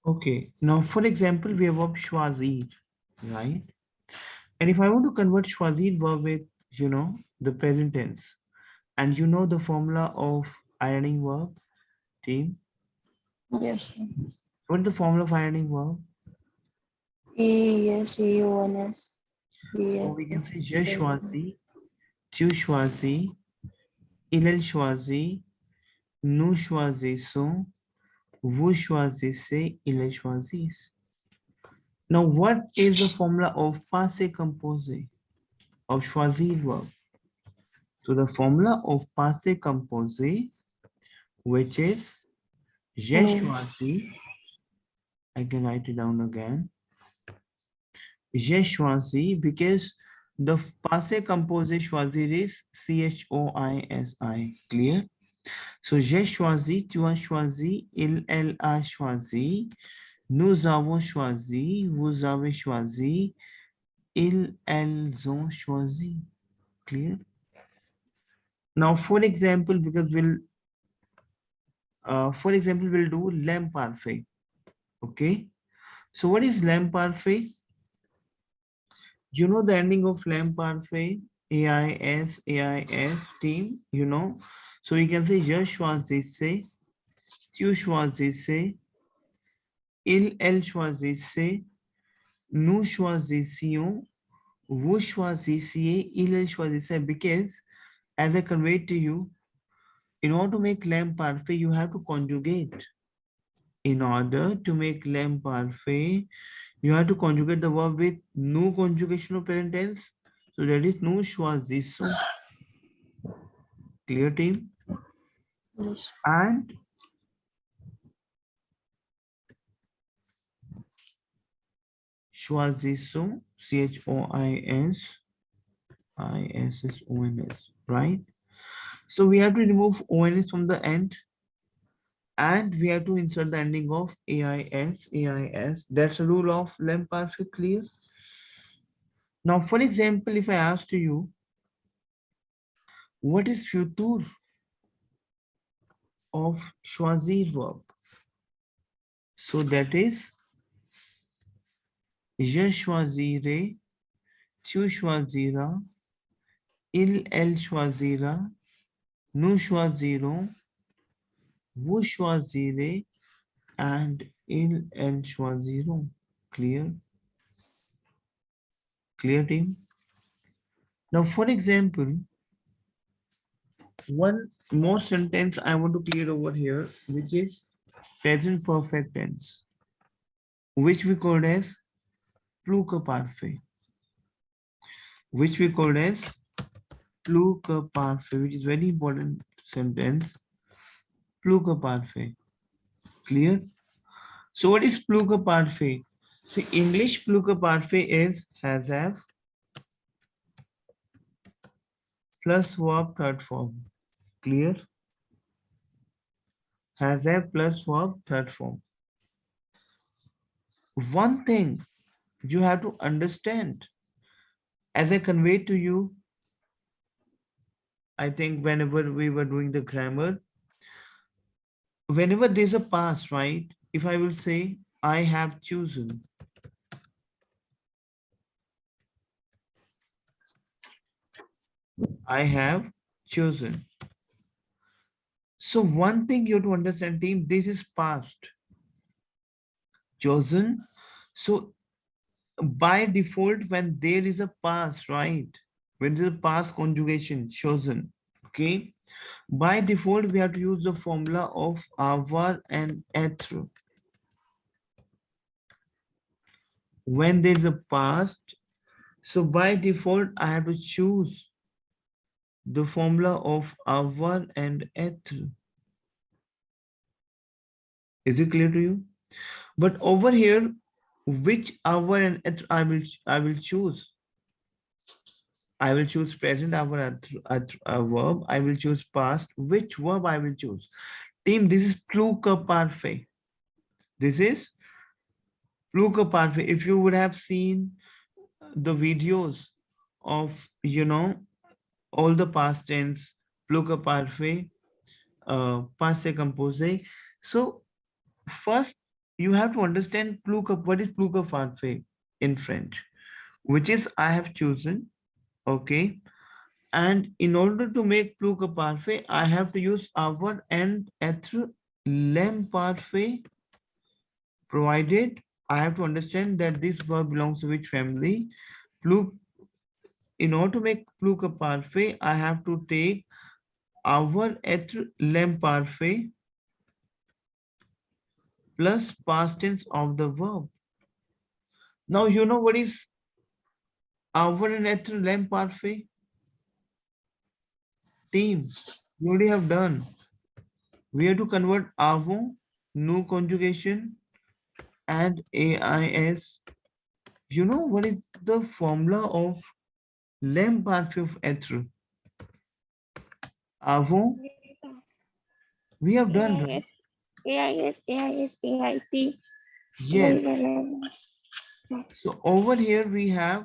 Okay. Now, for example, we have verb shwazir, right? And if I want to convert shwazir verb with, the present tense, and the formula of ironing verb, team. Yes, sir. What is the formula of ironing verb? ESEONS. So we can say je shwazi, tu shwazi, il shwazi, nous choisissons, vous choisissez, il choisit. Now, what is the formula of passé composé of choisir verb? So the formula of passé composé, which is j'ai No. choisi, I can write it down again. J'ai choisi because the passé composé choisir is choisi. Clear? So j'ai choisi, tu as choisi, elle a choisi, nous avons choisi, vous avez choisi, elles ont choisi. Clear? Now, for example, we'll do lamp parfait. Okay. So what is lamp parfait? You know the ending of lamp parfait, AIS team. So you can say je choisissais, tu choisissais, elle choisissait, nous choisissions, vous choisissiez, il choisissait. Because as I conveyed to you, in order to make lamp parfait, you have to conjugate. In order to make lamp parfait, you have to conjugate the verb with no conjugation of present tense. So that is no choisissons. Clear, team? Yes. And choisissons, choisissons, right? So we have to remove ons from the end, and we have to insert the ending of AIS. That's the rule of lamp perfect. Clear? Now, for example, if I ask to you, what is future of choisir verb? So that is je choisirai, tu choisiras, elle choisira, nous choisirons, vous choisirez, and elles choisiront. Clear? Clear, team? Now, for example, one more sentence I want to clear over here, which is present perfect tense, which we called as pluque parfait, which we called as pluque parfait, which is very important sentence. Pluque parfait. Clear? So what is pluque parfait? See, English pluque parfait is has have plus verb third form. Clear? Has have plus verb third form. One thing you have to understand, as I conveyed to you, I think whenever we were doing the grammar, whenever there's a past, right? If I will say, I have chosen, I have chosen. So one thing you have to understand, team, this is past. Chosen. So by default, when there is a past, right? When there's a past conjugation, chosen, okay? By default, we have to use the formula of avoir and être. When there's a past, so by default, I have to choose the formula of avoir and être. Is it clear to you? But over here, which avoir and être I will choose. I will choose present avoir a verb. I will choose past. Which verb I will choose? Team, this is pluque parfait. This is pluque parfait. If you would have seen the videos of, all the past tense, pluque parfait, passé composé. So first you have to understand what is plus que parfait in French, which is I have chosen. Okay. And in order to make plus que parfait, I have to use avoir and être l'imparfait, provided I have to understand that this verb belongs to which family. Plus, in order to make plus que parfait, I have to take avoir, être, l'imparfait plus past tense of the verb. Now you know what is avoir and être, l'imparfait? Team, you already have done. We have to convert avon, new conjugation, and AIS. You know what is the formula of l'imparfait of être? Avon, we have done, right? AIT. Yes. So over here we have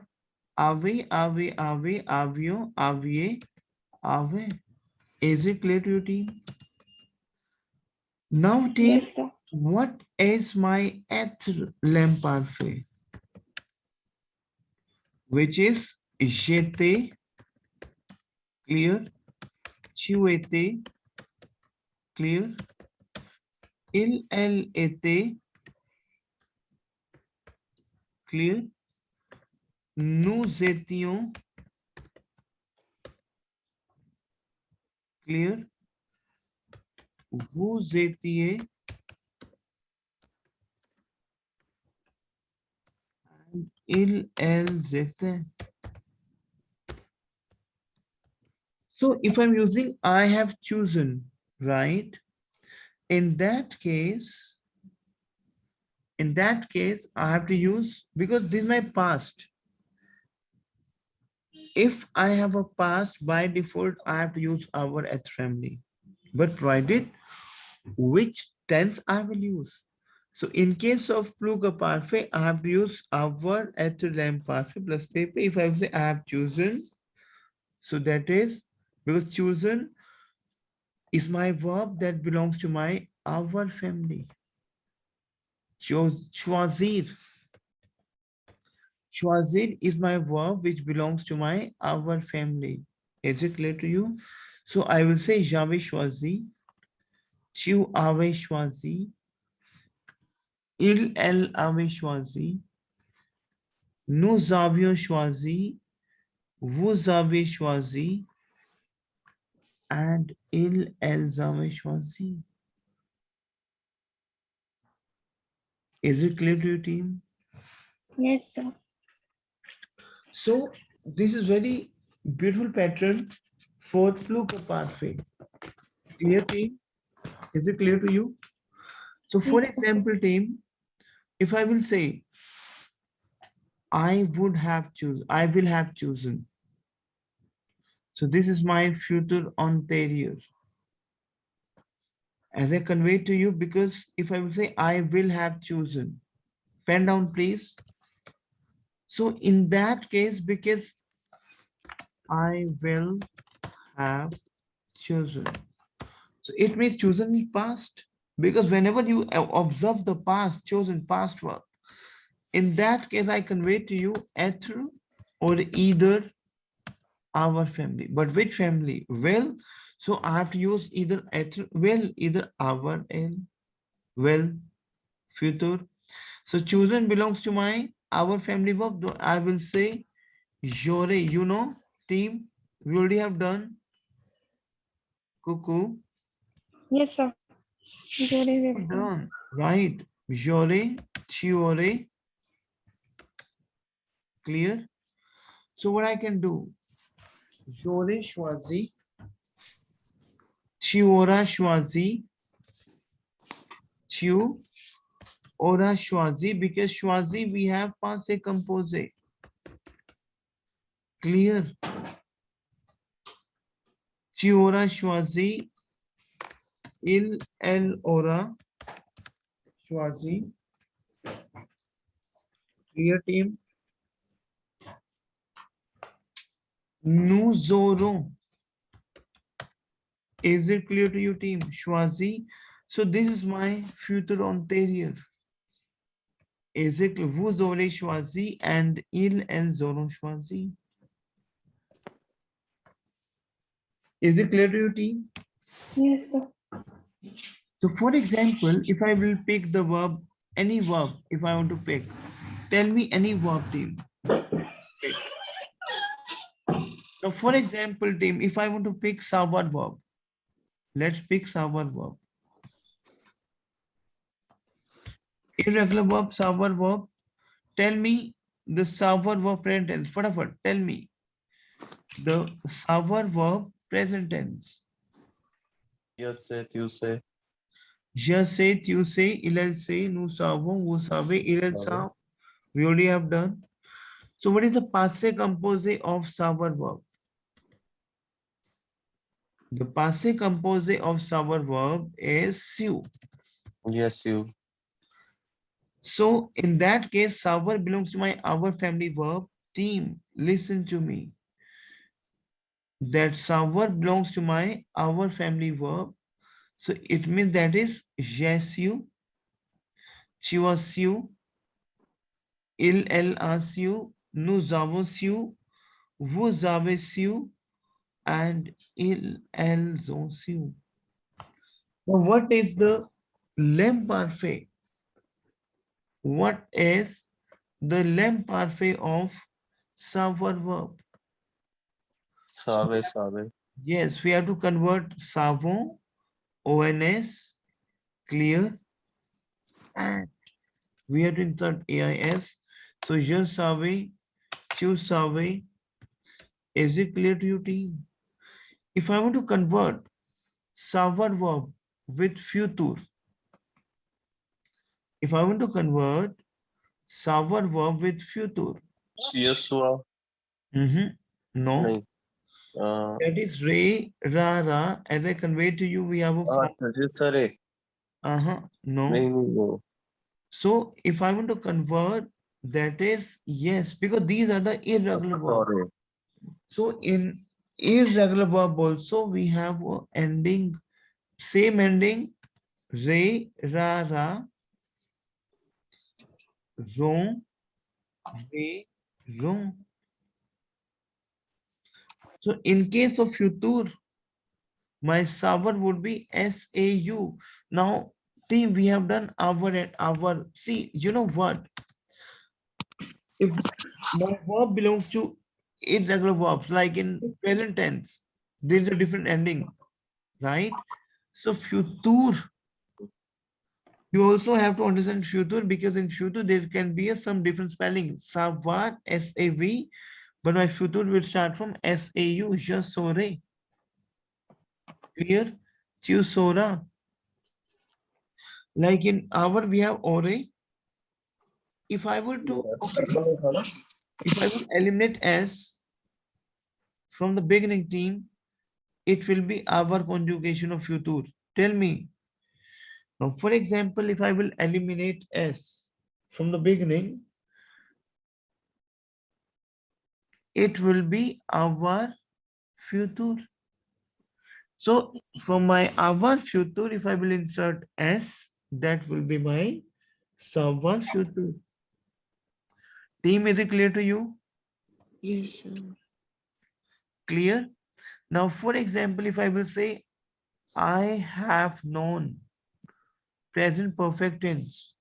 ave, ave, ave, avio, avie, ave. Is it clear to you, team? Now, team, Yes, sir. what is my être l'imparfait? Which is j'étais, clear, tu étais, clear, il, elle était, clear, nous étions, clear, vous étiez, and ils, elles étaient. So if I'm using I have chosen, right? In that case, I have to use, because this is my past. If I have a past, by default, I have to use our at family. But provided which tense I will use. So in case of plus que parfait, I have to use our at l'imparfait plus paper. If I say I have chosen, so that is because chosen is my verb that belongs to my our family. Choisir. Choisir is my verb which belongs to my our family. Is it clear to you? So I will say j'avais choisi, tu avais choisi, il, elle avait choisi, nous avions choisi, vous avez choisi, and il, elles avaient choisi. Is it clear to you, team? Yes, sir. So this is very beautiful pattern for plus que parfait. Clear, team? Is it clear to you? So for Yes, sir. example, team, if I will say, I would have chosen, I will have chosen. So this is my future anterior. As I convey to you, because if I will say, I will have chosen, pen down, please. So in that case, because I will have chosen. So it means chosen in past, because whenever you observe the past, chosen past verb, in that case, I convey to you être or either our family. But which family? Well, so I have to use either être, well, either our and well, future. So chosen belongs to my our family verb. Though I will say j'aurais, you know, team, we already have done. Cuckoo. Yes, sir. Very well done. Done. Right. J'aurais, tu aurais, clear. So what I can do? J'aurais choisi, tu auras choisi, tu auras choisi, because choisi we have passé composé. Clear. Tu auras choisi, il, elle aura choisi. Clear, team? Nous aurons. Is it clear to you, team? Choisi. So this is my future anterior. Ezek vous aurez choisi and elles auront choisi. Is it clear to you, team? Yes, sir. So for example, if I will pick the verb, any verb, if I want to pick, tell me any verb, team. Okay. Now for example, team, if I want to pick savoir verb, let's pick savoir verb. Irregular verb, savoir verb. Tell me the savoir verb present tense. Fataфат, tell me the savoir verb present tense. Yes, say, you say. Je sais, tu sais, il sait, nous savons, vous savez, ils savent. We already have done. So what is the passé composé of savoir verb? The passé composé of savoir verb is su. Yes, you. So in that case, savoir belongs to my our family verb. Team, listen to me. That savoir belongs to my our family verb. So it means that is j'ai su, tu as su, elle a su, nous avons su, vous avez su, and elles ont su. Now what is the lamp parfait? What is the lamp parfait of savoir verb? Save, save. Yes, we have to convert savon, ONS, clear, and we have to insert AIS. So je savais, tu savais. Is it clear to you, team? If I want to convert savoir verb with futur, if I want to convert savoir verb with futur, Yes, हुआ. no, नहीं. that is re, ra, ra. As I conveyed to you, we have a form. सरे. No. नहीं, no. So if I want to convert, that is yes, because these are the irregular verbs. Sorry. So in irregular verb also we have a ending, same ending, re, ra, ra, ron, re, ron. So in case of futur, my savar would be S-A-U. Now, team, we have done our and our. See, you know what? If my verb belongs to irregular verbs, like in present tense, there is a different ending, right? So futur, you also have to understand futur, because in futur there can be some different spelling. Savar, S-A-V, but my futur will start from S-A-U, je saurai. Clear? Tu sauras. Like in our, we have ore. If I were to, if I would eliminate S from the beginning, team, it will be our conjugation of futur. Tell me. Now, for example, if I will eliminate S from the beginning, it will be our futur. So from my our futur, if I will insert S, that will be my savoir futur. Team, is it clear to you? Yes, sir. Clear? Now, for example, if I will say, I have known, present perfect tense.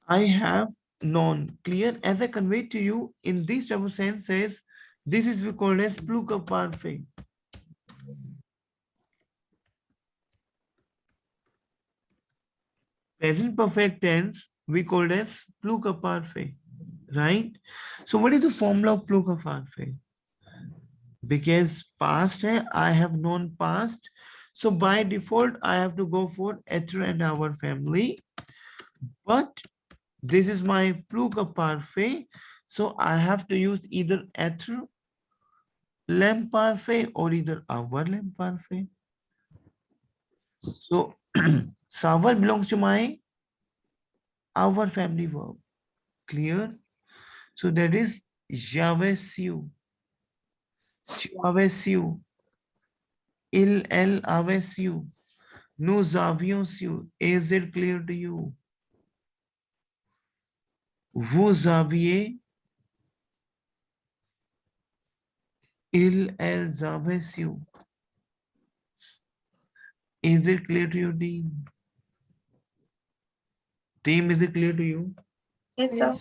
I have known. Clear? As I conveyed to you, in this type of senses, this is called as plural parfait. Present perfect tense, we called as plural parfait, right? So what is the formula of plural parfait? Because past hai, I have known past. So by default, I have to go for être and our family. But this is my plural parfait. So I have to use either être, lamp parfait, or either our lamp parfait. So savoir belongs to my our family verb. Clear? So that is j'avais su, tu avais su, il, elle avait su. Nous avions su. Is it clear to you? Vous aviez. Elles avaient su. Is it clear to you, team? Team, is it clear to you? Yes, sir.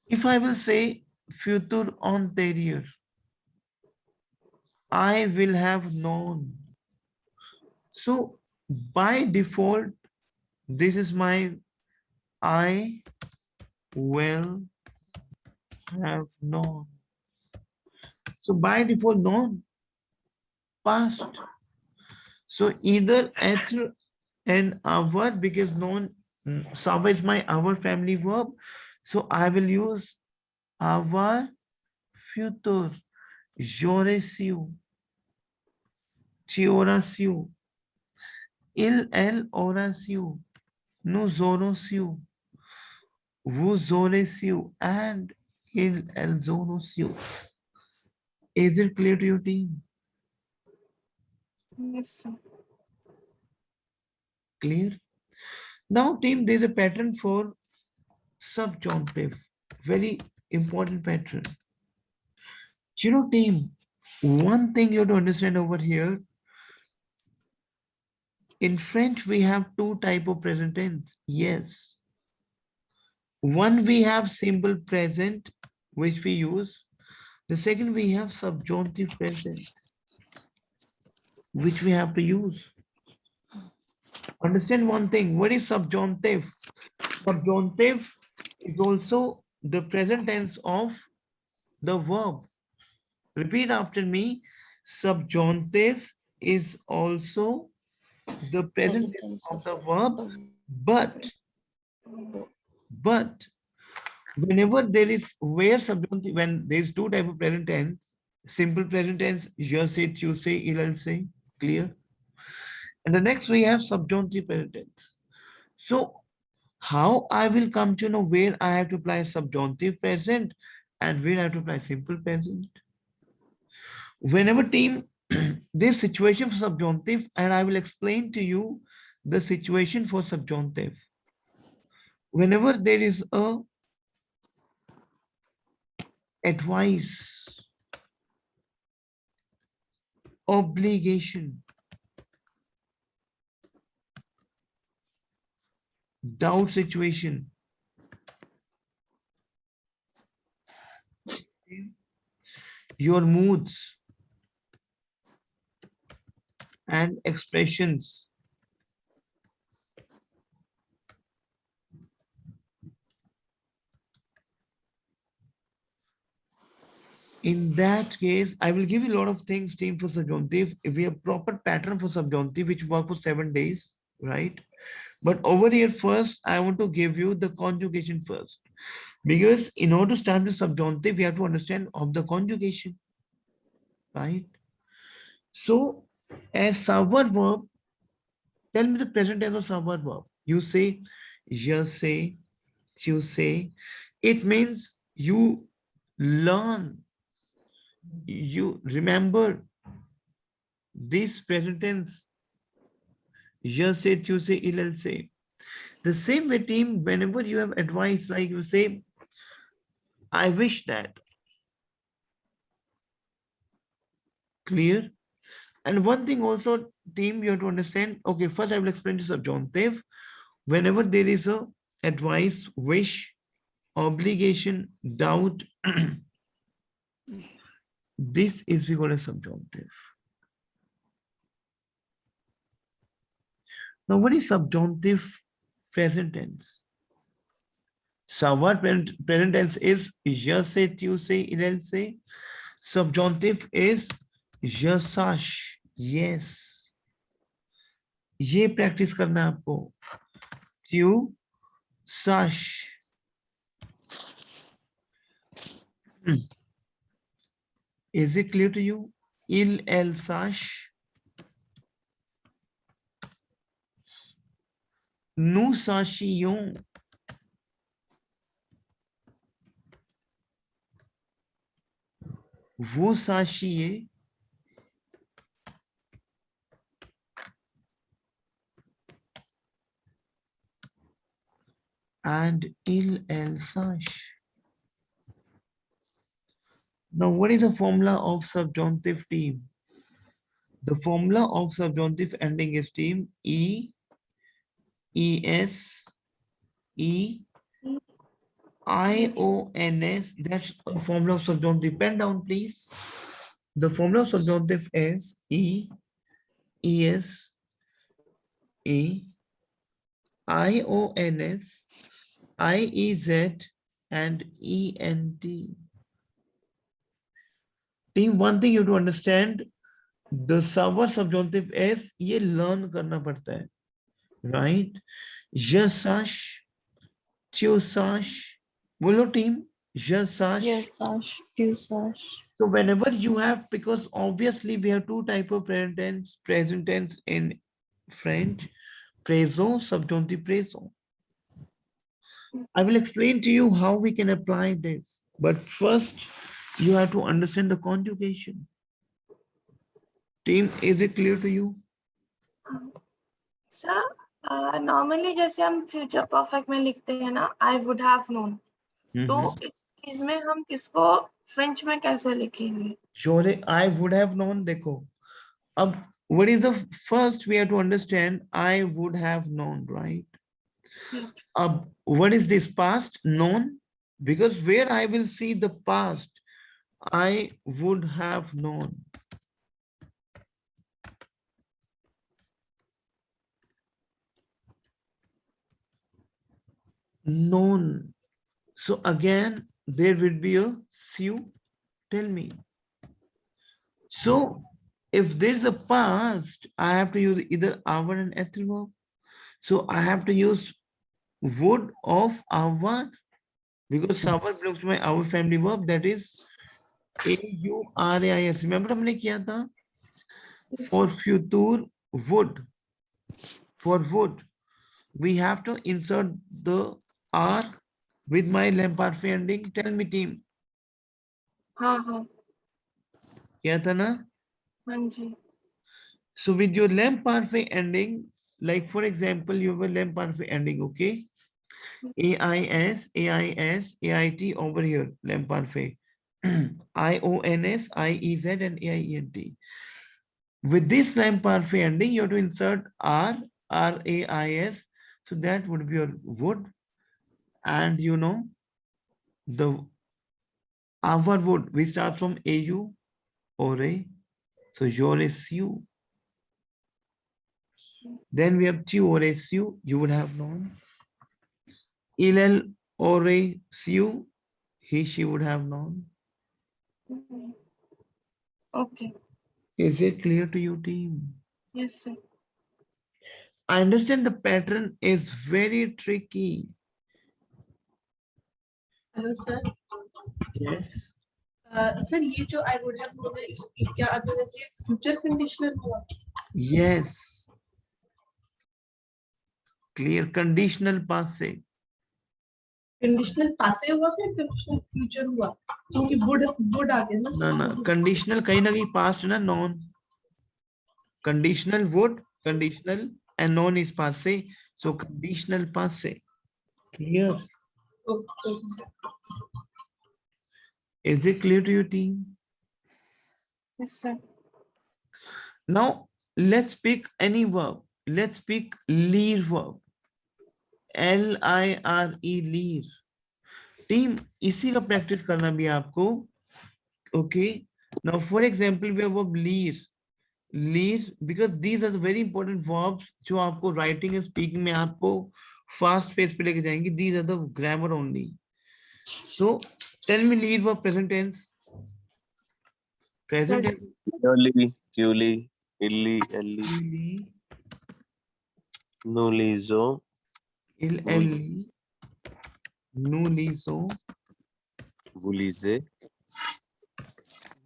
If I will say futur antérieur, I will have known. So by default, this is my I will have known. So by default, known, past. So either être and avoir, because known, savoir is my our family verb. So I will use avoir futur. J'aurais su. Tu auras su. Elle aura su. Nous aurons su. Vous aurez su. And elles auront su. Is it clear to your team? Yes, sir. Clear? Now, team, there's a pattern for subjunctive. Very important pattern. You know, team, one thing you have to understand over here, in French, we have two type of present tense. Yes. One, we have simple present, which we use. The second, we have subjunctive present, which we have to use. Understand one thing, what is subjunctive? Subjunctive is also the present tense of the verb. Repeat after me. Subjunctive is also the present tense of the verb, but whenever there is where subjunctive, when there is two type of present tense, simple present tense, je sais, tu sais, il say, clear. And the next we have subjunctive present tense. So how I will come to know where I have to apply subjunctive present and where I have to apply simple present? Whenever team, this situation for subjunctive, and I will explain to you the situation for subjunctive. Whenever there is a advice, obligation, doubt situation, your moods and expressions, in that case, I will give you a lot of things, team, for subjunctive. If we have proper pattern for subjunctive, which work for 7 days, right? But over here, first, I want to give you the conjugation first. Because in order to start with subjunctive, we have to understand of the conjugation, right? So, as savoir verb, tell me the present tense of savoir verb. You say, je sais, tu sais. It means you learn, you remember this present tense. Je sais, tu sais, il say. The same way, team, whenever you have advice, like you say, I wish that. Clear? And one thing also, team, you have to understand. Okay, first I will explain the subjunctive. Whenever there is a advice, wish, obligation, doubt, this is we call a subjunctive. Now, what is subjunctive present tense? Savoir present tense is je sais, tu sais, il say. Subjunctive is je sache. Yes. ये practice करना है आपको. Tu sache. Is it clear to you? Elle sache. Nous sachions. Vous sachiez. and il el sash. Now, what is the formula of subjunctive team? The formula of subjunctive ending is team E, ES, E, IONS. That's a formula of subjunctive. Pen down, please. The formula of subjunctive is E, ES, E, IONS, IEZ, and ENT. Team, one thing you have to understand, the server subjunctive is ये learn करना पड़ता है, right? Yasash, Tiosash, बोलो team, Yasash. Yes, Sash. You, Sash. So whenever you have, because obviously we have two type of present tense in French, présent, subjunctive présent. I will explain to you how we can apply this, but first you have to understand the conjugation. Team, is it clear to you? Sir normally जैसे हम future perfect में लिखते हैं ना, आई would have known, तो इस चीज में हम इसको फ्रेंच में कैसे लिखेंगे? Sure, I would have known. देखो, अब what is the first we have to understand? I would have known, right? Yeah. What is this past? Known, because where I will see the past, I would have known. Known. So again, there will be a su. Tell me. So if there's a past, I have to use either our and ethyl verb. So I have to use would of our, because our belongs to my our family verb, that is AURAIS. Remember हमने किया था? For future would, for would, we have to insert the R with my Lamparfe ending. Tell me team. हाँ हाँ क्या था ना? हाँ जी. So with your Lamparfe ending, like for example, you have a Lamparfe ending, okay? AIS, AIS, AIT over here, Lamparfe. IONS, IEZ, and AIENT. With this Lamparfe ending, you have to insert R, RAIS. So that would be your would. And you know, the our would, we start from AU or A. So your is you. Then we have Q or SU, you would have known. Ilal or a Su, he, she would have known. Okay. Is it clear to you, team? Yes sir. I understand the pattern is very tricky. Hello sir. Yes. Sir ये जो आई would have known है, इसकी क्या otherwise ये future conditional हुआ? Yes. Clear. Conditional past से. Conditional पासे हुआ सर, कंडीशनल फ्यूचर हुआ, क्योंकि वुड आ गया ना ना, conditional कहीं ना कहीं past ना, non. Conditional would, conditional and non is past से. So conditional past से. Clear. Okay. Is it clear to you, team? Yes sir. Now let's pick any verb. Let's pick leer verb. LIRE, leer. Team, इसी का practice करना भी आपको. Okay. Now, for example, we have verb leer. Leer, because these are the very important verbs जो आपको writing and speaking में आपको fast pace पे लेके जाएंगे. These are the grammar only. So tell me leer verb present tense. Present tense. Purely, purely, illy, elly, Ili, nulizo, il, elli, nulizo, vulize,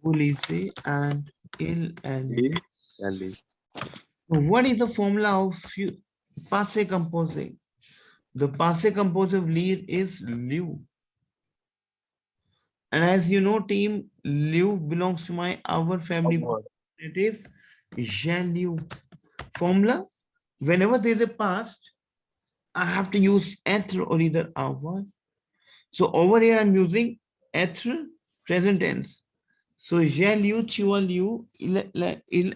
vulise, and il, elli. elly. What is the formula of passe composé? The passe composé of leer is lieu. And as you know, team, lieu belongs to my our family. It is Jaleu. Formula, whenever there is a past, I have to use être or either avoir. So over here I'm using être present tense. So j'ai lu, tu as lu, il,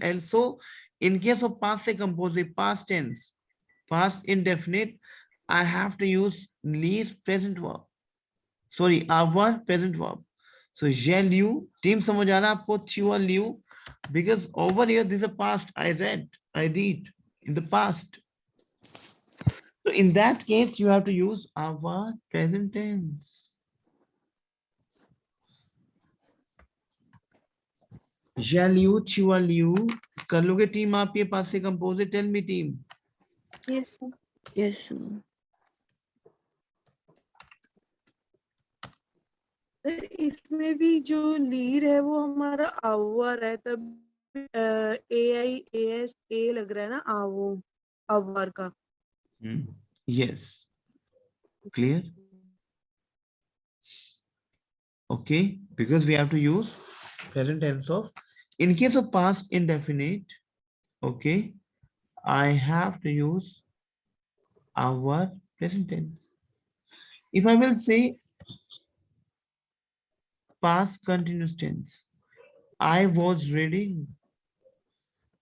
elle. So in case of passé composé, past tense, past indefinite, I have to use lire present verb. Sorry, avoir present verb. So j'ai lu, team समझ आ रहा है आपको, tu as lu, because over here this is a past, I read in the past. So in that case, you have to use avoir present tense. j'ai lu, tu as lu, कर लोगे team आप ये पास से compose, tell me team. Yes, sir. Yes, sir. इसमें भी जो lead है वो हमारा आवर है, तब ए लग रहा है ना, आवो आवर का. Yes. Clear? Okay, because we have to use present tense of. In case of past indefinite, okay, I have to use our present tense. If I will say past continuous tense, I was reading.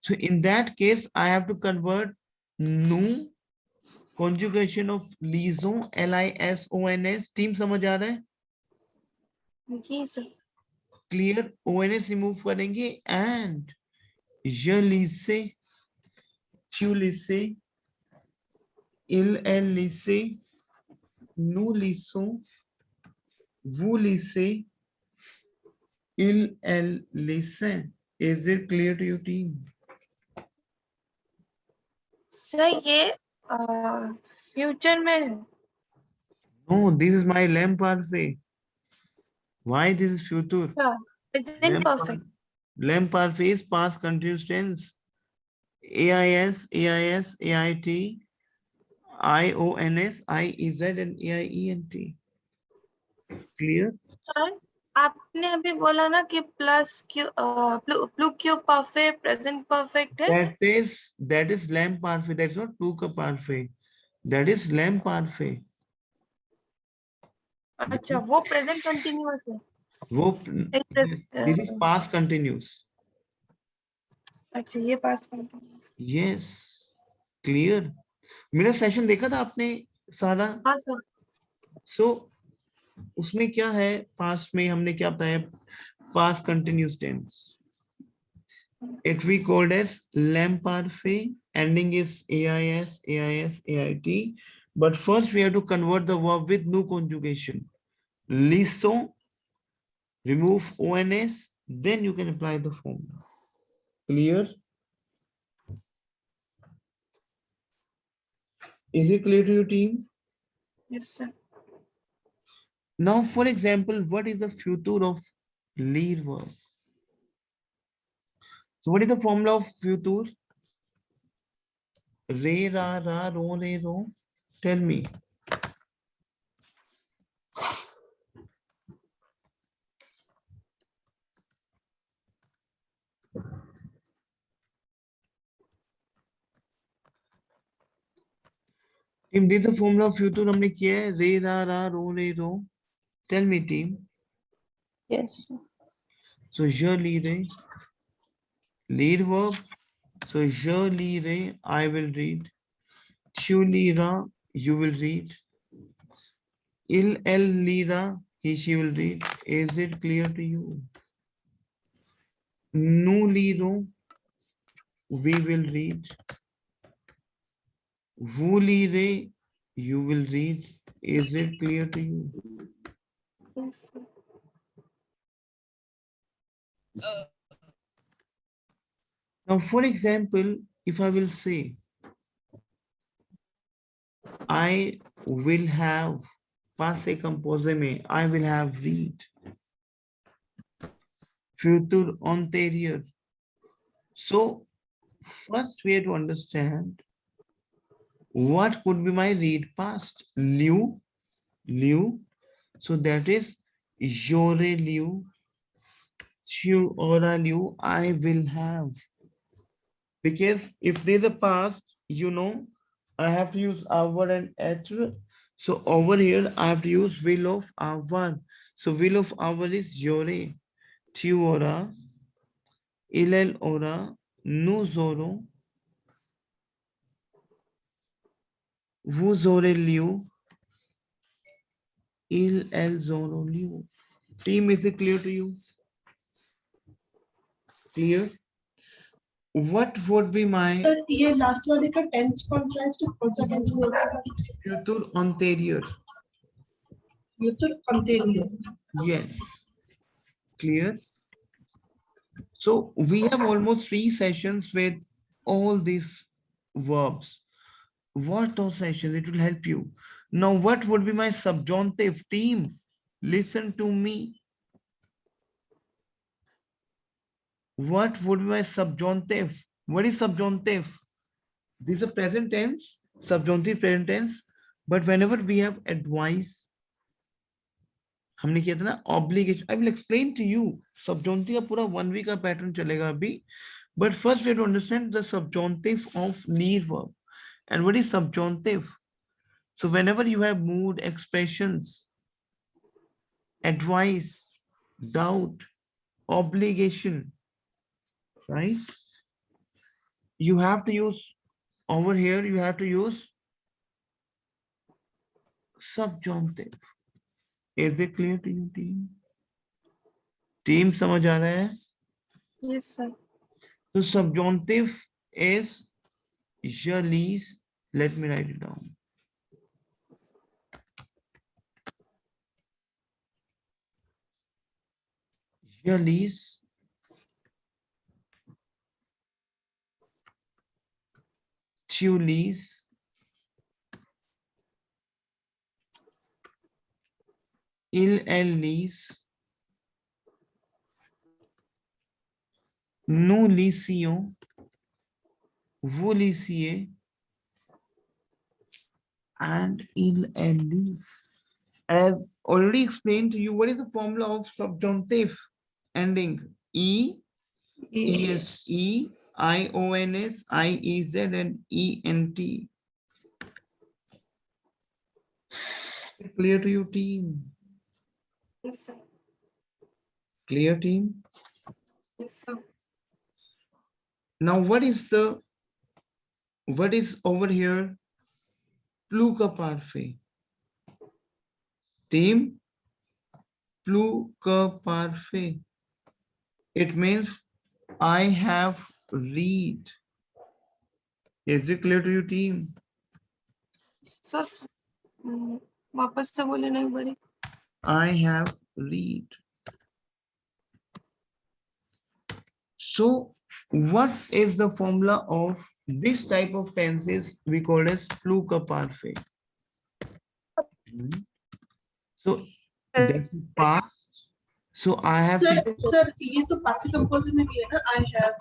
So in that case, I have to convert nu conjugation of liaison, LISONS. Team समझ आ रहा है? जी sir. Clear? ONS remove करेंगे and je lisais, tu lisais, elle lisait, nous lisons, vous lisez, elle lisait. Is it clear to your team? Sir ये future में है. No, this is my lamp parfait. Why this is future? Present perfect. Lamp parfait is past continuous tense. AIS, AIS, AIT, IONS, IEZ and AIENT. Clear? Sir आपने अभी बोला ना कि plus Q perfect present perfect है. That is lamp parfait. That's not pluka parfait. That is lamp parfait. अच्छा वो present continuous है. वो this is past continuous. अच्छा ये पास्ट कंटिन्यूअस. Yes. Clear? मेरा सेशन देखा था आपने सारा? हाँ सर. So उसमें क्या है, पास्ट में हमने क्या बताया, past continuous tense. It we called as lamp parfait, ending is AIS, AIS, AIT. But first we have to convert the verb with new conjugation. Lisons, remove ONS, then you can apply the formula. Clear? Is it clear to your team? Yes sir. Now, for example, what is the future of lead verb? So what is the formula of future? Re, ra, ro, re, ro. Tell me. Team, this is the formula of future हमने किया है. Re, ra, ro, re, ro. Tell me, team. Yes, sir. So je lirai, lead verb. So je lirai, I will read. Tu liras, you will read. Elle lira, he, she will read. Is it clear to you? Nous lirons, we will read. Vous lirez, you will read. Is it clear to you? Yes sir. Now, for example, if I will say, I will have, passé composé में, I will have read. Future antérieur. So, first we have to understand what could be my read past. Lu. So that is j'aurai lu. Tu auras lu. I will have. Because if there's a past, you know, I have to use avoir and être. So over here, I have to use will of avoir. So will of avoir is yore, tu auras, il elle aura, nous aurons, vous aurez lieu, il elles auront lieu. Team, is it clear to you? Clear? What would be my sir ये last वाले का tense कौन सा है, तो कौन सा tense होता है? future anterior? Future anterior. Yes. Clear? So we have almost 3 sessions with all these verbs. What those sessions? It will help you. Now, what would be my subjunctive? Team? Listen to me. What would be my subjunctive? What is subjunctive? This is a present tense, subjunctive present tense. But whenever we have advice, हमने किया था ना obligation. I will explain to you. Subjunctive का पूरा 1 week का pattern चलेगा अभी. But first we have to understand the subjunctive of lead verb. And what is subjunctive? So whenever you have mood, expressions, advice, doubt, obligation, right? You have to use, over here, you have to use subjunctive. Is it clear to you, team? Team समझ आ रहा है? Yes, sir. So subjunctive is your least. Let me write it down. Your least. Tu lis. Elle lit. Nous lisions. Vous lisiez. And elle lit. As already explained to you, what is the formula of subjunctive ending? E, Yes. ES, IONS, IEZ, and ENT. Clear to you, team? Yes, sir. Clear, team? Yes, sir. Now, what is over here? Pluca parfait. Team, pluca parfait. It means I have read. Is it clear to you, team? Sir, वापस से बोले ना एक बारी. I have read. So what is the formula of this type of tenses we call as pluca parfait? So that's past. So I have sir to, sir ये तो passive composite में भी है ना, I have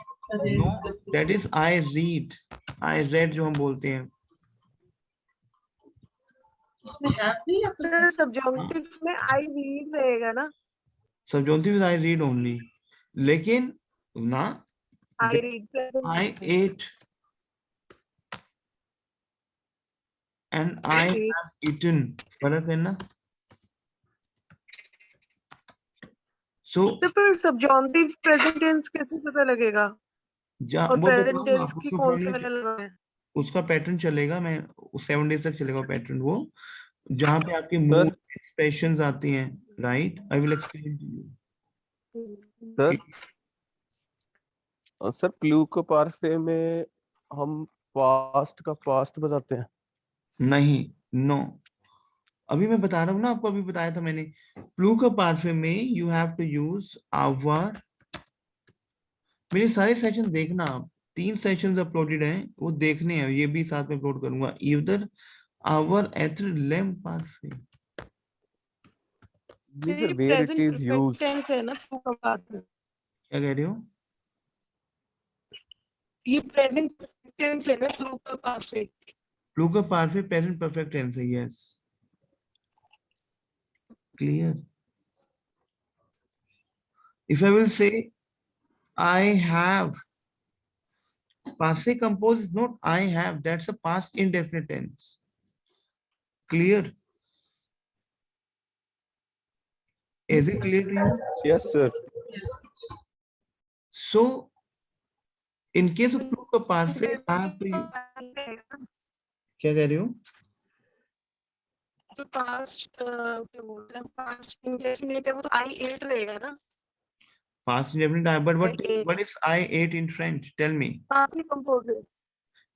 no, that is I read. I read जो हम बोलते हैं. इसमें हैव नहीं है तो सर सब्जॉन्टिव में आई रीड रहेगा ना, Subjunctive is I read only. लेकिन ना, I read I ate and I have eaten. फर्क है ना? So तो फिर सब्जॉन्टिव प्रेजेंट टेंस कैसे पता लगेगा और वो प्रेजेंट बताऊंगा टेंस आपको की तो कौन सी formula वाला लगा है? उसका पैटर्न चलेगा. मैं 7 डेज तक चलेगा पैटर्न वो, जहां पे आपके सर मूड एक्सप्रेशंस आती हैं. Right, I will explain to you. Sir sir प्लूको पार्फे में हम पास्ट का पास्ट बताते हैं. नहीं, नो, अभी मैं बता रहा हूँ ना आपको, अभी बताया था मैंने. प्लूका पार्फे में यू हैव टू यूज आवर. मेरे सारे सेशन देखना आप, 3 सेशंस अपलोडेड हैं, वो देखने हैं, ये भी साथ में अपलोड करूंगा. इधर आवर एथर लेम पार्फे. जी ये sir where it present is perfect used. Tense है ना का बात है, क्या कह रहे हो? ये प्रेजेंट परफेक्ट टेंस है ना फ्लो का पास है. प्लूका पार्फे प्रेजेंट परफेक्ट टेंस है. Yes, clear. If I will say I have Passive composed is not I have. That's a past indefinite tense. Clear? Is it clear to you? Yes, sir. Yes. So, in case of plural perfect, I have to use. क्या कह रही हो? तो past क्या बोलते हैं, past indefinite है वो तो आई एट रहेगा ना. Past indefinite. But I ate. what is I ate in French? Tell me. Passive compose है.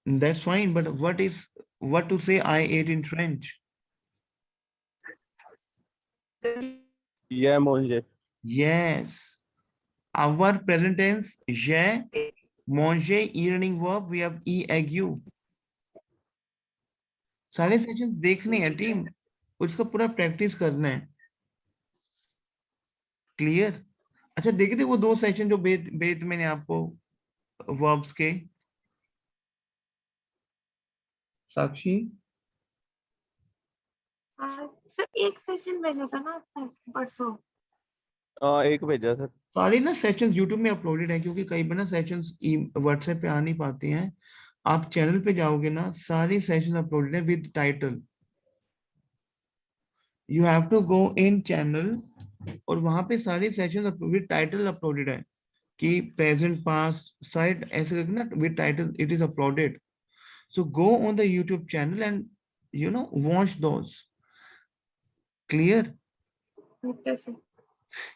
That's fine. But what to say I ate in French? ये मुझे Yes. Our present tense, j'ai mangé, eating verb, we have agu. सारे sessions देखने हैं team, उसका पूरा practice करना है. क्लियर? अच्छा देखे थे वो 2 सेशन जो बेत मैंने आपको वर्ब्स के. साक्षी सर एक सेशन भेजा था ना आपने परसों. एक भेजा सर. सारे ना सेशंस यूट्यूब में अपलोडेड है, क्योंकि कई बार ना सेशंस व्हाट्सएप पे आ नहीं पाते हैं. आप चैनल पे जाओगे ना, सारे सेशन अपलोडेड है with title. You have to go in channel और वहां पे सारे सेशन विद टाइटल अपलोडेड है कि प्रेजेंट पास्ट साइड ऐसे करके ना with title it is uploaded. So go on the YouTube channel and watch those. Clear? Okay sir.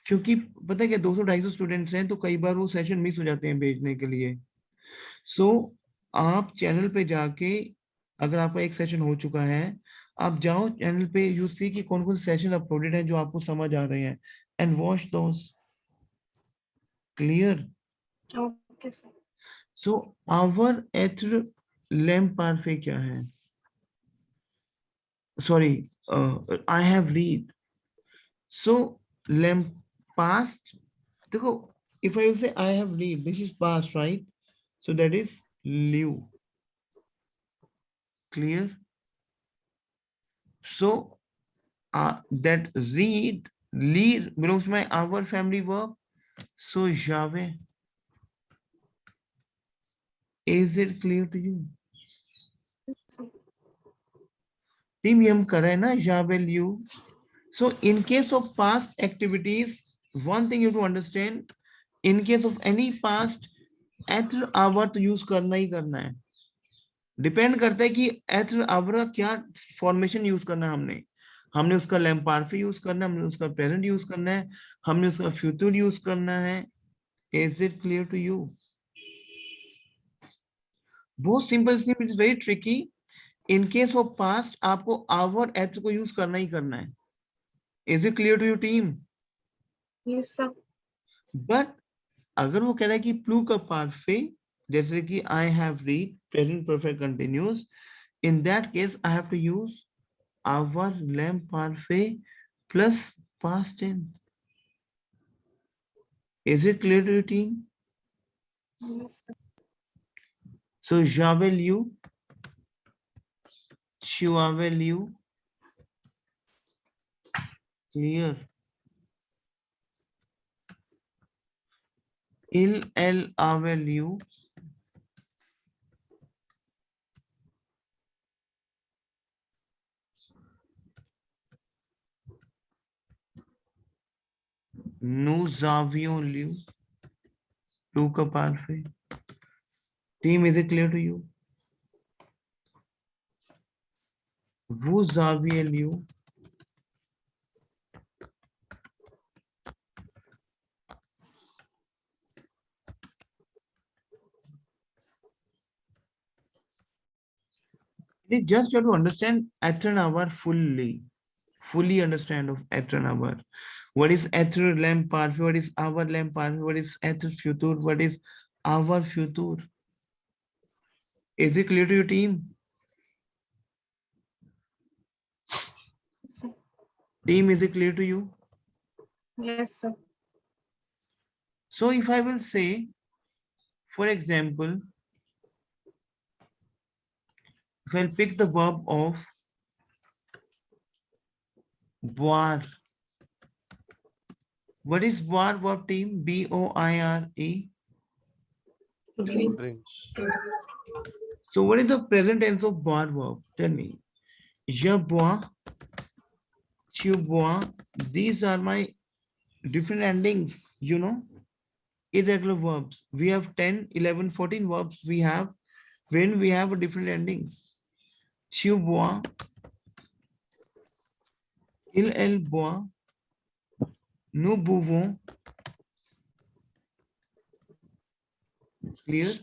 क्योंकि पता है क्या 200-250 स्टूडेंट्स हैं, तो कई बार वो सेशन मिस हो जाते हैं भेजने के लिए. सो आप चैनल पे जाके, अगर आपका एक सेशन हो चुका है, आप जाओ चैनल पे, यू सी कि कौन कौन से सेशन अपलोडेड है जो आपको समझ आ रहे हैं, and watch those. Clear? Okay sir. So आवर एथर लैम्प पारफे क्या है? Sorry, I have read. So लैम्प पास्ट, देखो, if I say I have read, this is past, right? So that is live. Clear? So that read, lead belongs to my our family verb. So Yahweh. Is it clear to you? Team ये हम कर रहे हैं ना, Yahweh live. So in case of past activities, one thing you have to understand, in case of any past, एथर आवर तो use करना ही करना है. डिपेंड करता है कि एथर आवर का क्या फॉर्मेशन यूज करना है. हमने उसका लैम्प पारफे यूज करना है, हमने उसका प्रेजेंट यूज करना है, हमने उसका फ्यूचर यूज करना है. Is it clear to you? बहुत simple, it is very tricky. In case of past आपको आवर एथर को यूज करना ही करना है. Is it clear to you team? Yes sir. But अगर वो कह रहा है कि प्लू का पारफे, जैसे कि आई have read, present perfect continuous, in that case I have to use our lamp parfait plus past tense. Is it clear to you team? So j'avais lu, tu avais lu. Clear? Elle avait lu. Nous avions lu. Two का parfait. Team, is it clear to you? Vous aviez lu. It is just you have to understand ether hour fully understand of ether hour. What is ether lamp parfait? What is our lamp parfait? What is ether future? What is our future? Is it clear to your team? Team, is it clear to you? Yes sir. So if I will say, for example, if I'll pick the verb of boire. What is boire verb team? B-O-I-R-E. Drink. drink, So what is the present tense of boire verb? Tell me. Je bois, tu bois. These are my different endings, you know, irregular verbs. We have 10, 11, 14 verbs we have when we have different endings. Tu bois, elle boit, nous buvons. Clear?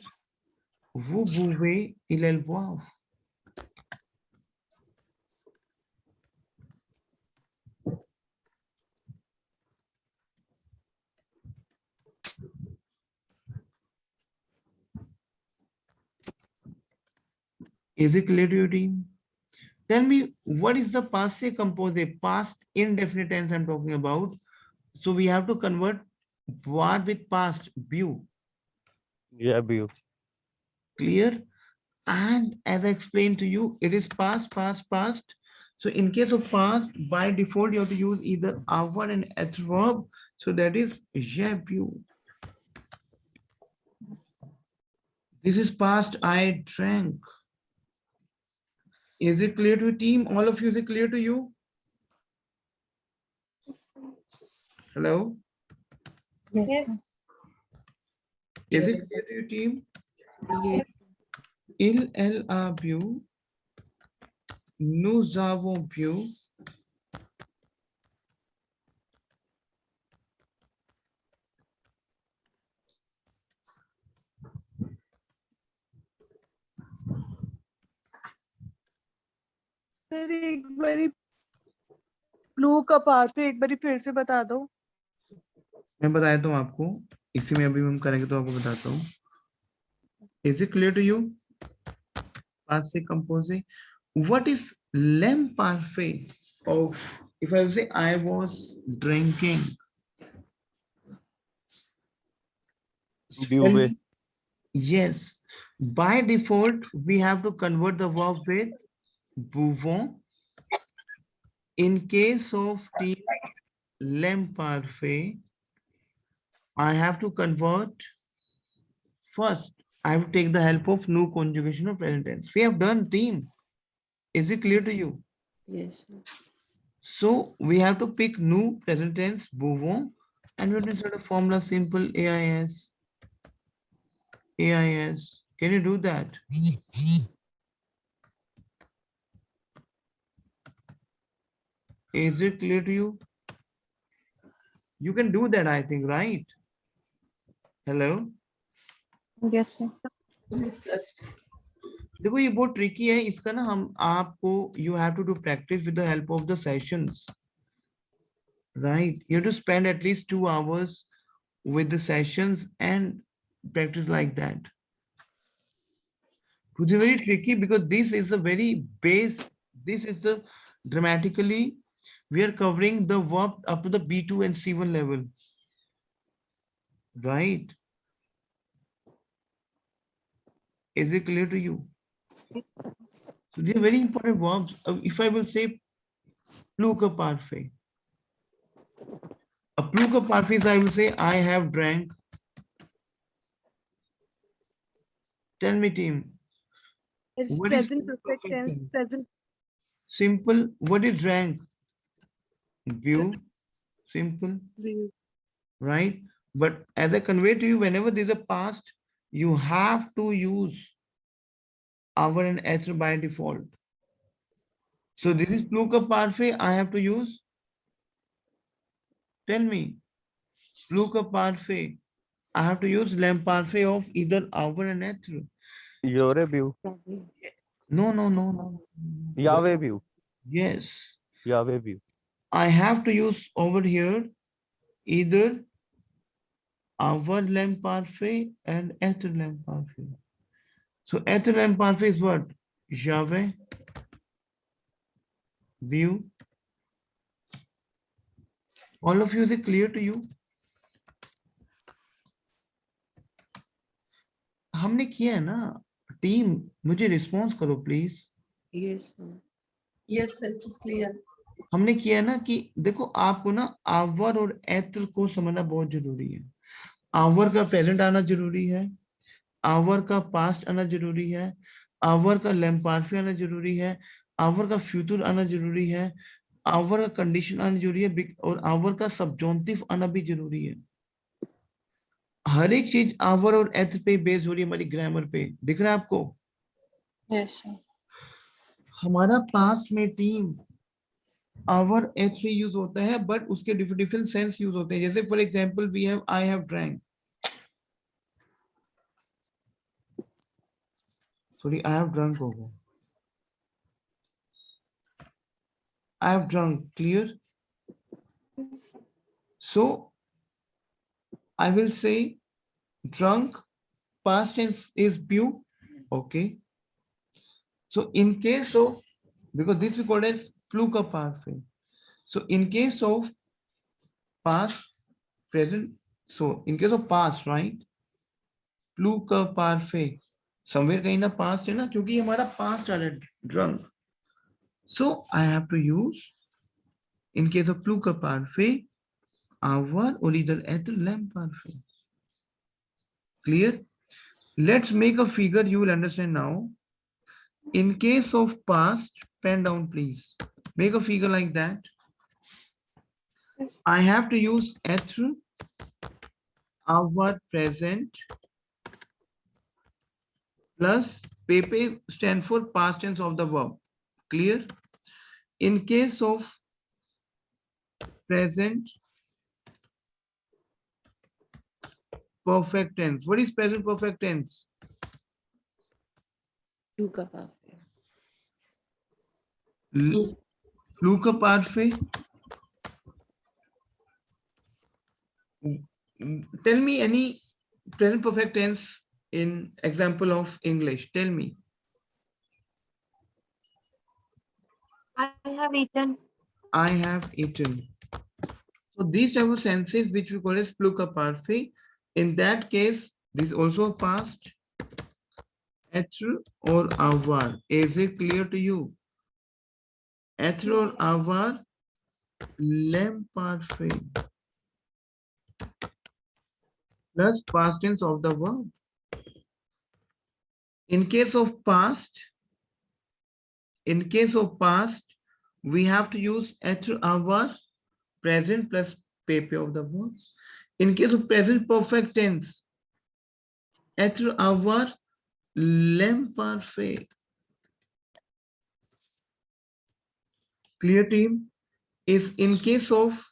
Vous buvez, ils boivent. Is it clear to you, team? Tell me, what is the passé composé, past indefinite tense I'm talking about? So we have to convert voir with past, bu. yeah, view, Clear? And as I explained to you, it is past, past, past. So in case of past, by default, you have to use either avoir and être verb. So that is j'ai bu. This is past, I drank. Is it clear to you, team? All of you, is it clear to you? Hello? Yes. Is it clear to you, team? Elle a bu. Nous avons bu. Sir एक बारी blue का पार्फे एक बारी फिर से बता दो. मैं बताया हूँ आपको, इसी में अभी हम करेंगे तो आपको बताता हूँ. Is it clear to you? Past composé. What is l'imparfait of, if I will say I was drinking? buvez, Yes. By default, we have to convert the verb with buvons. In case of the l'imparfait, I have to convert first. I have to take the help of new conjugation of present tense. We have done, team. Is it clear to you? Yes. So we have to pick new present tense, buvons, and we have to insert a formula simple AIS. AIS. Can you do that? Is it clear to you? You can do that, I think, right? Hello? Yes, sir. Yes, sir. देखो ये बहुत tricky है, इसका ना हम आपको you have to do practice with the help of the sessions, right? You have to spend at least 2 hours with the sessions and practice like that. It is very tricky because this is a very base. This is the grammatically we are covering the verb up to the B2 and C1 level, right? Is it clear to you? So these are very important verbs. If I will say pluca parfait, a pluca parfait is I will say I have drank. Tell me, team. It's What is present perfect tense. tense? Present. Simple. What is drank? View. Simple, View. right? But as I convey to you, whenever there's a past, you have to use our and S by default. So this is pluca parfait. I have to use. Tell me, pluca parfait. I have to use l'imparfait of either our and être. Yore view, No, no, no, no. Yahweh view, Yes, Yahweh view, I have to use over here either our l'imparfait and être l'imparfait. So être l'imparfait is what? J'avais view. All of you, is it clear to you? हमने किया है ना team, मुझे response करो please. Yes. Yes, sir. It is clear. हमने किया है ना कि देखो आपको ना आवर और एत्र को समझना बहुत जरूरी है. आवर का प्रेजेंट आना जरूरी है, आवर का पास्ट आना जरूरी है, आवर का लैम्पार्फे आना जरूरी है, आवर का फ्यूचर आना जरूरी है, आवर का कंडीशन आना जरूरी है, और आवर का सब्जॉन्टिव आना भी जरूरी है। हर एक चीज आवर और एथ पे बेस हो रही है हमारी ग्रामर पे, दिख रहा है आपको? Yes sir. हमारा पास्ट में टीम आवर एथ पे यूज होता है, बट उसके डिफरेंट डिफरेंट सेंस यूज होते हैं। जैसे for example we have I have drank, sorry I have drunk होगा, I have drunk, clear? So I will say drunk, past tense is pew. Okay. So in case of, because this we call as pluka parfait. So in case of past, present, so in case of past, right? Pluka parfait. Somewhere कहीं ना past है ना, क्योंकि हमारा past आ रहा है drunk. So I have to use, in case of pluka parfait, our or either at lamp parfait. Clear? Let's make a figure, you will understand now. In case of past, pen down please. Make a figure like that. I have to use être, our present, plus PP stand for past tense of the verb. Clear? In case of present perfect tense, what is present perfect tense? Pluka parfait. Pluka parfait. Tell me any present perfect tense in example of English. Tell me. I have eaten. I have eaten. So these type of senses which we call as pluka parfait. In that case, this also past, être or avoir. Is it clear to you? Être or avoir, l'imparfait plus past tense of the verb. In case of past, we have to use être avoir, present plus pp of the verb. In case of present perfect tense, être avoir, l'imparfait. Clear team? Is in case of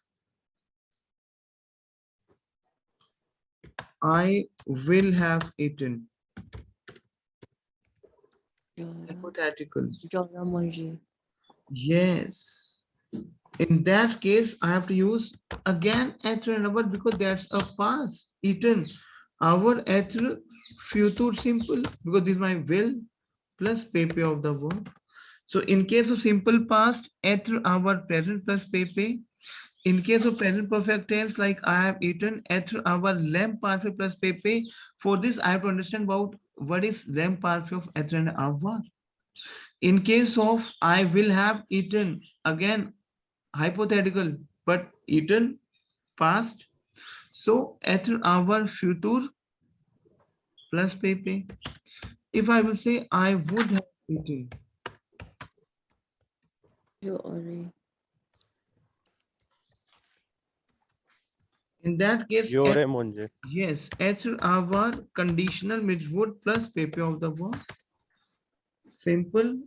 I will have eaten. Hypothetical. J'aurais mangé. Yes. In that case, I have to use again être and avoir because that's a past. Eaten. Our être future simple because this is my will plus pp of the verb. So in case of simple past, être our present plus pp. In case of present perfect tense, like I have eaten, être our lamp parfait plus pp. For this, I have to understand about what is lamp parfait of être and avoir. In case of I will have eaten, again hypothetical, but eaten past. So être avoir future plus pp. If I will say I would have eaten, J'aurais. in that case, Yore monje. yes, être avoir conditional means would plus pp of the verb. Simple.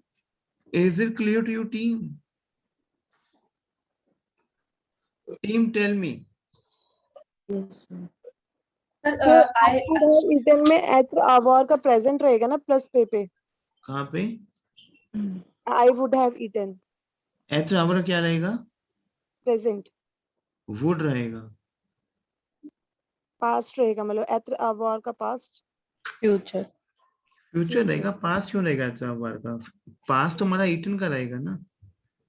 Is it clear to you, team? Team, tell me. Yes sir. Sir, I eaten में एट आवर का present रहेगा ना प्लस पे कहाँ पे? I would have eaten être avoir क्या रहेगा? प्रेजेंट would रहेगा. पास्ट रहेगा मतलब एट आवर का पास्ट Future. फ्यूचर रहेगा. पास्ट क्यों रहेगा être avoir का? पास्ट तो हमारा eaten का रहेगा ना.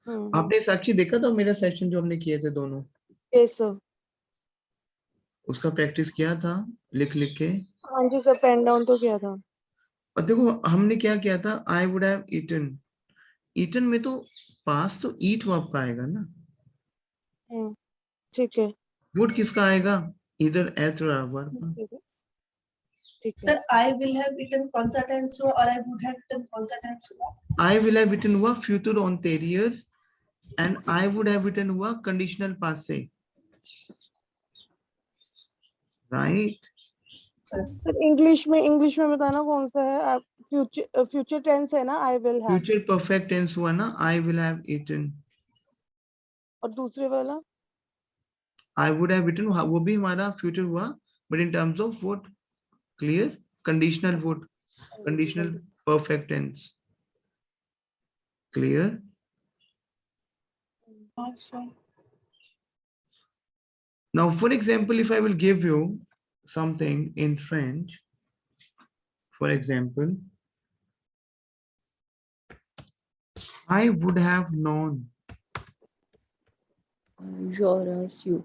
आपने साक्षी देखा था मेरा सेशन जो हमने किए थे दोनों, यस सर. उसका प्रैक्टिस किया था लिख लिख के. हाँ जी सर, पेन डाउन तो किया था. और देखो हमने क्या किया था, I would have eaten. Eaten में तो पास तो ईट वर्ब का आएगा ना. ठीक है वुड किसका आएगा? इधर एट और वर्ब का. ठीक है। Sir I will have eaten कौन सा tense हुआ और I would have eaten कौन सा tense हुआ? I will have eaten हुआ future anterior and I would have eaten हुआ conditional passé. Right? Sir sir English में बताना कौन सा है? फ्यूचर टेंस है ना, I will have, Future perfect tense हुआ ना, I will have eaten. और दूसरे वाला I would have eaten वो भी हमारा future हुआ, but in terms of what? Clear? Conditional what? Conditional perfect tense. Clear? Also, Now, for example, if I will give you something in French, for example, I would have known. J'aurais su.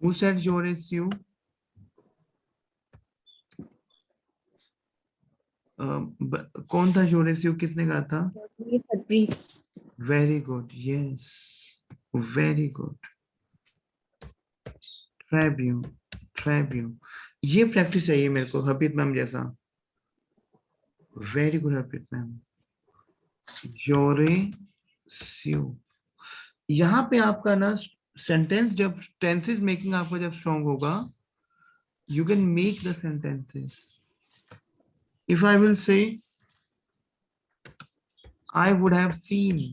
Who said j'aurais su? कौन था j'aurais su? किसने कहा था? Brief. Very good. Yes. Very good. Très bien. ये practice चाहिए मेरे को Harpreet ma'am जैसा. Very good Harpreet ma'am. j'aurais su. यहाँ पे आपका ना सेंटेंस जब टेंसेस मेकिंग आपका जब स्ट्रॉन्ग होगा, you can make the sentences. If I will say, I would have seen.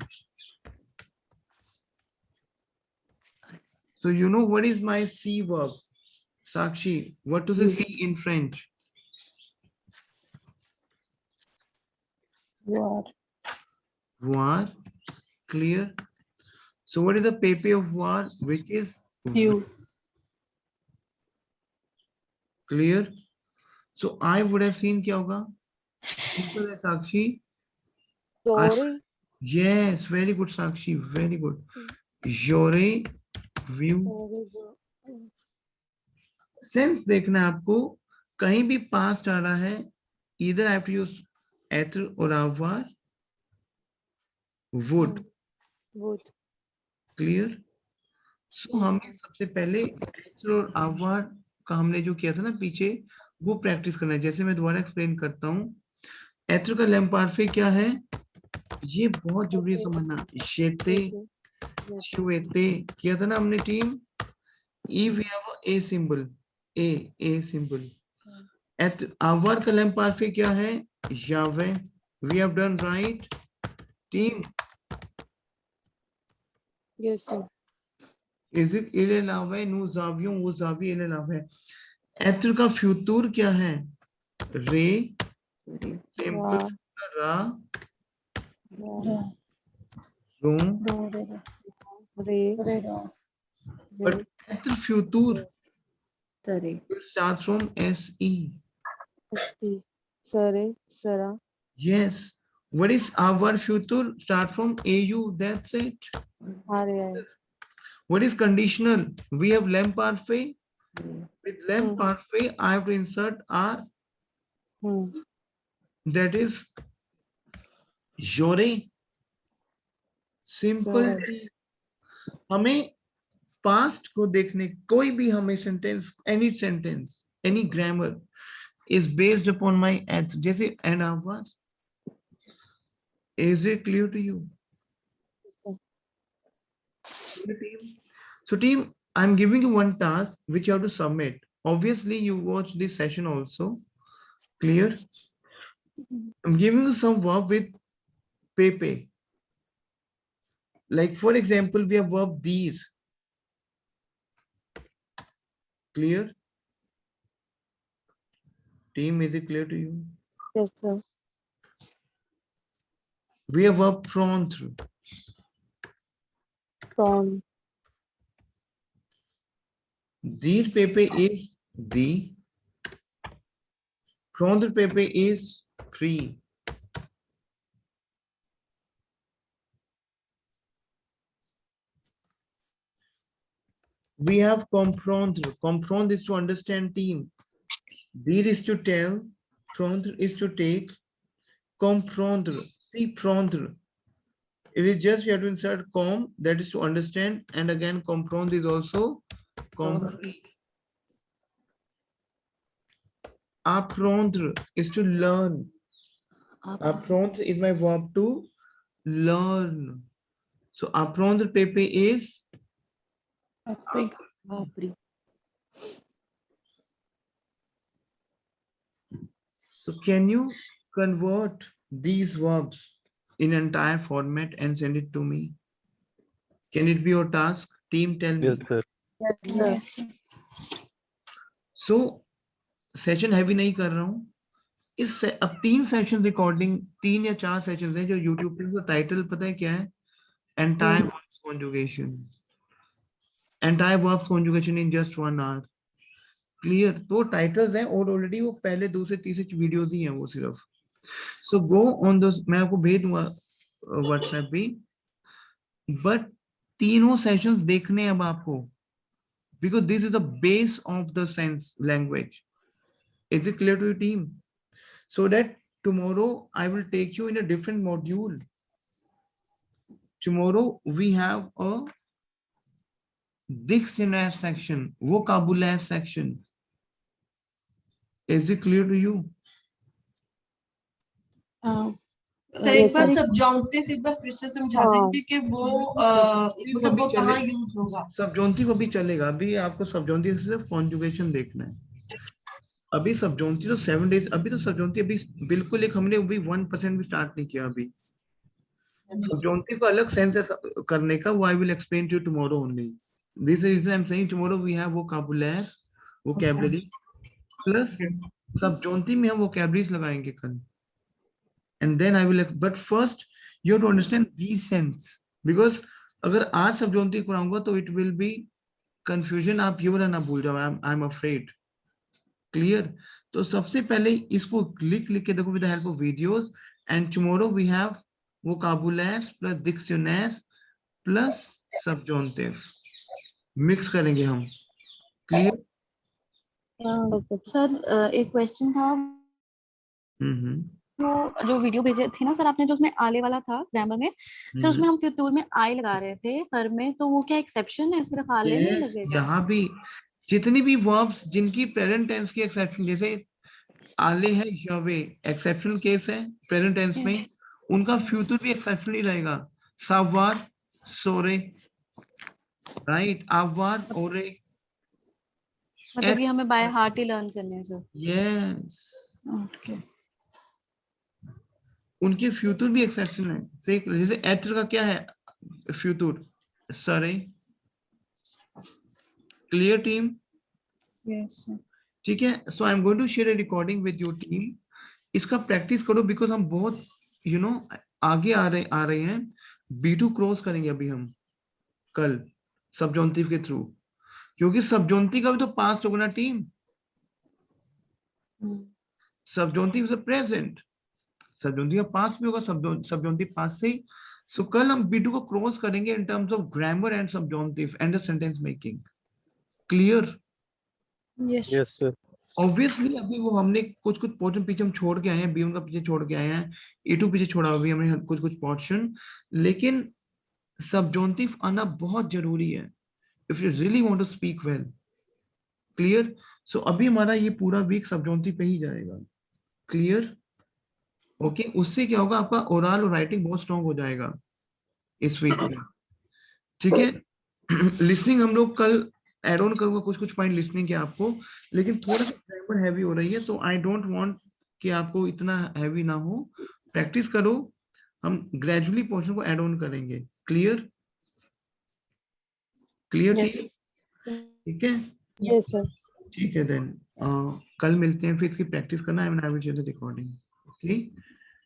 So you know what is my see verb? Sakshi, what does it see in French? Voir. Voir. Clear. So what is the PP of voir, which is You. clear? So I would have seen क्या होगा? Simple है Sakshi. Sorry, Yes, very good Sakshi, very good. J'aurais view. Sense देखना है आपको, कहीं भी past आ रहा है, either I have to use être or avoir, would. would, Clear? So हमें सबसे पहले être और avoir का हमने जो किया था ना पीछे, वो प्रैक्टिस करना है. जैसे मैं दोबारा एक्सप्लेन करता हूँ. être का लैम्पार्फे क्या है? ये बहुत जरूरी है समझना. शेते, शुएते किया था ना हमने team. If we have a symbol, a symbol. At avoir का लैम्पार्फे क्या है? J'avais. We have done right. Team. Yes sir, Is it il est lavé? Nous avions, vous aviez, il est lavé. Être का futur क्या है? Re, simple, ra, ron. रे, But être futur Tare. will start from se. सरे, सरा, Yes. What is our future? Start from au. That's it. आ रहे हैं, What is conditional? We have lamp parfait. With lamp parfait, I have to insert r. That is j'aurais. Simple. हमें past को देखने, कोई भी हमें sentence, any grammar is based upon my answer. जैसे and avoir. Is it clear to you? So team, I'm giving you one task which you have to submit. Obviously, you watch this session also. Clear? I'm giving you some verb with pepe. Like for example, we have verb dir. Clear? Team, is it clear to you? Yes sir, We have verb prendre. From, Dir pepe is the. Prendre pepe is pre. We have comprendre. Comprendre is to understand team. Dire is to tell. Prendre is to take. Comprendre. See prendre. It is just you have to insert com, that is to understand, and again comprendre is also comprendre. Apprendre is to learn. Apprendre is my verb to learn. So apprendre Pepe is Appris. Appris. so can you convert these verbs in entire format and send it to me? Can it be your task? Team, tell me. Yes, sir. Yes, sir. So session heavy नहीं कर रहा हूँ इस अब 3 session recording 3 या 4 session हैं जो YouTube पे उसका टाइटल पता है क्या है entire verbs conjugation entire verbs conjugation in just 1 hour clear तो टाइटल्स हैं और ऑलरेडी वो पहले 2 से 3 वीडियोस ही हैं वो सिर्फ सो गो ऑन दो मैं आपको भेज दूंगा व्हाट्सएप भी बट तीनों सेशंस देखने अब आपको because this is the base of the sense language Is it clear to your team? So that tomorrow I will take you in a different module. Tomorrow we have a dictionary section, vocabulary section. Is it clear to you? तो एक बार सबजॉन्टिव एक बार फिर से समझा देंगे कि वो मतलब वो कहाँ यूज होगा सबजॉन्टिव अभी चलेगा अभी आपको सबजॉन्टिव सिर्फ कॉन्जुगेशन देखना है अभी सबजॉन्टी तो 7 डेज अभी तो सबजॉन्टी अभी बिल्कुल एक हमने अभी 1% भी स्टार्ट नहीं किया अभी सबजॉन्टी का अलग सेंस है करने का वो I will explain to you tomorrow only this is I am saying tomorrow we have vocabulary vocabulary plus subjunctive में हम वोकैबुलरीज लगाएंगे कल and then I will but first you have to understand these sense because अगर आज सबजॉन्टी कराऊंगा तो it will be confusion आप ये वाला ना भूल जाओ आई एम अफ्रेड क्लियर तो सबसे पहले इसको लिख के देखो with the help of videos and tomorrow we have vocabulary plus dictionary plus subjunctive mix करेंगे हम क्लियर सर एक क्वेश्चन था वो जो वीडियो भेजे थे ना सर आपने जो उसमें आले वाला था ग्रामर में सर उसमें हम फ्यूचर में आई लगा रहे थे पर में तो वो क्या एक्सेप्शन है सिर्फ आले में ही लगेगा यहाँ भी जितनी भी वर्ब्स जिनकी प्रेजेंट टेंस की एक्सेप्शन जैसे आले है यवे एक्सेप्शनल केस है प्रेजेंट टेंस में उनका फ्यूचर भी एक्सेप्शनल ही रहेगा सावार सोरे राइट आवार ओरे मतलब ये हमें बाय हार्ट ही लर्न करने हैं सर यस ओके उनके फ्यूचर भी एक्सेप्शन है जैसे एटर का क्या है फ्यूचर सरे क्लियर टीम Yes, sir. ठीक है so I am going to share a recording with your team इसका प्रैक्टिस करो बिकॉज हम बहुत यू नो आगे आ रहे हैं B2 क्रॉस करेंगे अभी हम कल सबजॉन्टिव के थ्रू क्योंकि सबजॉन्टिव का भी तो पास्ट होगा ना टीम सबजॉन्टिव इज प्रेजेंट सबजॉन्टिव का पास्ट भी होगा सबजॉन्टिव पास्ट से ही सो कल हम B2 को क्रॉस करेंगे in terms of grammar and subjunctive and the sentence making clear Yes. Yes, sir. Obviously अभी वो हमने कुछ पोर्शन पीछे हम छोड़ के आए हैं B1 का पीछे छोड़ के आए हैं E2 पीछे छोड़ा अभी हमने कुछ पोर्शन लेकिन सबजॉन्टिव आना बहुत जरूरी है if you really want to speak well clear so अभी हमारा ये पूरा वीक सबजॉन्टिव पे ही जाएगा क्लियर ओके उससे क्या होगा आपका ओरल और राइटिंग बहुत स्ट्रांग हो जाएगा इस वीक में ठीक है लिसनिंग हम लोग कल एड ऑन करूंगा कुछ पॉइंट लिसनिंग के आपको लेकिन थोड़ा सा ग्रामर हैवी हो रही है तो आई डोंट वांट कि आपको इतना हैवी ना हो प्रैक्टिस करो हम ग्रेजुअली पोर्शन को ऐड ऑन करेंगे क्लियर Yes. ठीक है Yes, sir. ठीक है देन कल मिलते हैं फिर इसकी प्रैक्टिस करना है I will share the recording okay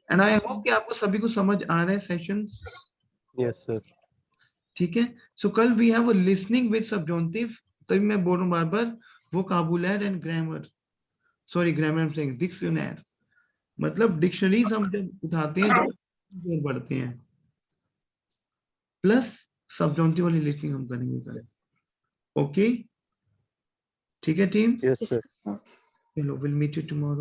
and I hope कि आपको सभी को समझ आ रहा है सेशंस Yes, sir. ठीक है सो कल we have a listening with subjunctive तभी मैं बोल रहा हूँ बार बार vocabulary and grammar sorry grammar I am saying dictionary मतलब डिक्शनरीज हम जब उठाते हैं तो बढ़ते हैं प्लस सबजॉन्टिव वाली लिसनिंग हम करेंगे कल ओके ठीक है टीम Yes, sir. चलो विल मीट यू टुमारो